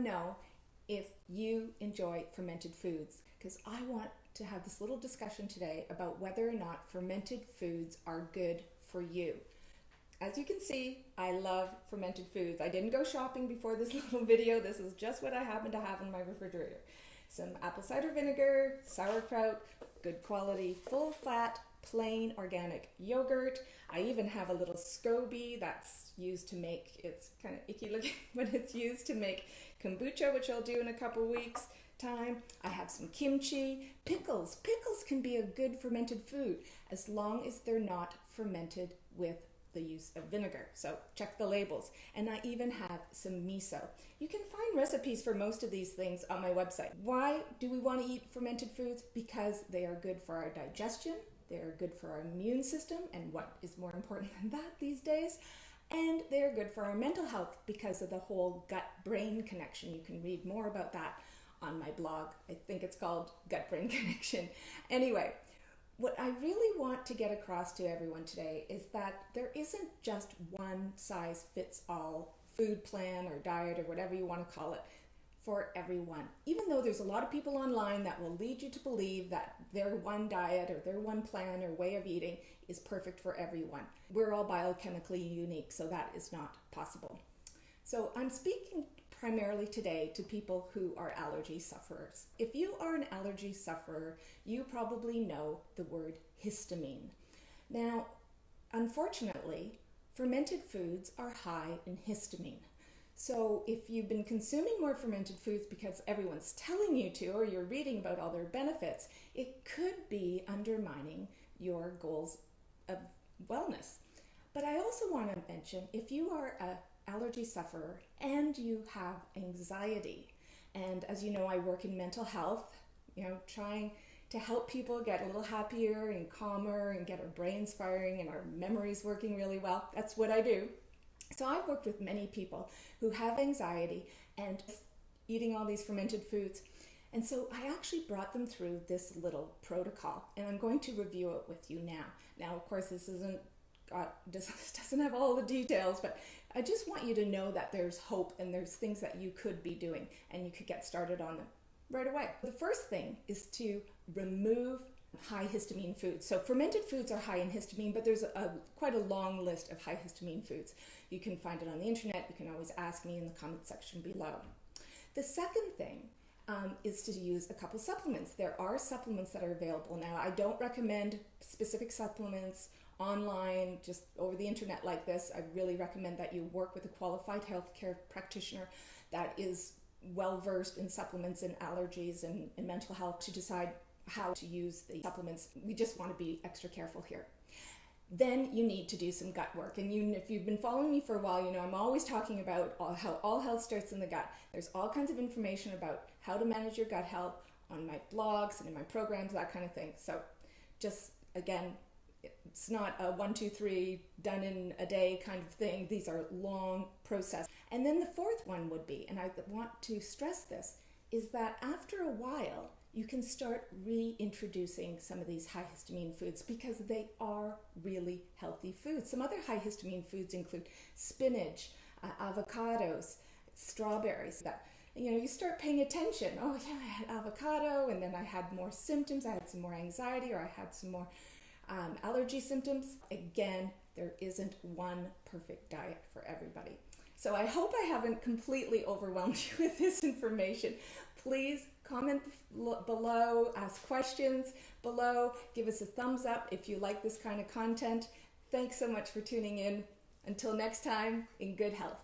know if you enjoy fermented foods, because I want to have this little discussion today about whether or not fermented foods are good for you. As you can see, I love fermented foods. I didn't go shopping before this little video. This is just what I happen to have in my refrigerator. Some apple cider vinegar, sauerkraut, good quality, full fat, plain organic yogurt. I even have a little SCOBY that's used to make, it's kind of icky looking, but it's used to make kombucha, which I'll do in a couple weeks time. I have some kimchi, pickles. Pickles can be a good fermented food as long as they're not fermented with the use of vinegar. So check the labels. And I even have some miso. You can find recipes for most of these things on my website. Why do we want to eat fermented foods? Because they are good for our digestion, they are good for our immune system, and what is more important than that these days? And they're good for our mental health because of the whole gut-brain connection. You can read more about that on my blog. I think it's called Gut-Brain Connection. Anyway, what I really want to get across to everyone today is that there isn't just one size fits all food plan or diet or whatever you want to call it for everyone. Even though there's a lot of people online that will lead you to believe that their one diet or their one plan or way of eating is perfect for everyone. We're all biochemically unique, so that is not possible. So I'm speaking primarily today to people who are allergy sufferers. If you are an allergy sufferer, you probably know the word histamine. Now, unfortunately, fermented foods are high in histamine. So if you've been consuming more fermented foods because everyone's telling you to, or you're reading about all their benefits, it could be undermining your goals of wellness. But I also want to mention, if you are an allergy sufferer and you have anxiety, and as you know, I work in mental health, trying to help people get a little happier and calmer and get our brains firing and our memories working really well. That's what I do. So I've worked with many people who have anxiety and eating all these fermented foods. And so I actually brought them through this little protocol, and I'm going to review it with you now. Now, of course, this doesn't have all the details, but I just want you to know that there's hope and there's things that you could be doing and you could get started on them right away. The first thing is to remove high histamine foods. So fermented foods are high in histamine, but there's quite a long list of high histamine foods. You can find it on the internet. You can always ask me in the comment section below. The second thing is to use a couple supplements. There are supplements that are available now. I don't recommend specific supplements online, just over the internet like this. I really recommend that you work with a qualified healthcare practitioner that is well versed in supplements and allergies and mental health to decide how to use the supplements. We just want to be extra careful here. Then you need to do some gut work. And if you've been following me for a while, I'm always talking about how all health starts in the gut. There's all kinds of information about how to manage your gut health on my blogs and in my programs, that kind of thing. So just, again, it's not a 1, 2, 3 done in a day kind of thing. These are long processes. And then the fourth one would be, and I want to stress this, is that after a while, you can start reintroducing some of these high histamine foods because they are really healthy foods. Some other high histamine foods include spinach, avocados, strawberries. That you start paying attention. Oh yeah, I had avocado, and then I had more symptoms. I had some more anxiety, or I had some more allergy symptoms. Again, there isn't one perfect diet for everybody. So I hope I haven't completely overwhelmed you with this information. Please comment below, ask questions below, give us a thumbs up if you like this kind of content. Thanks so much for tuning in. Until next time, in good health.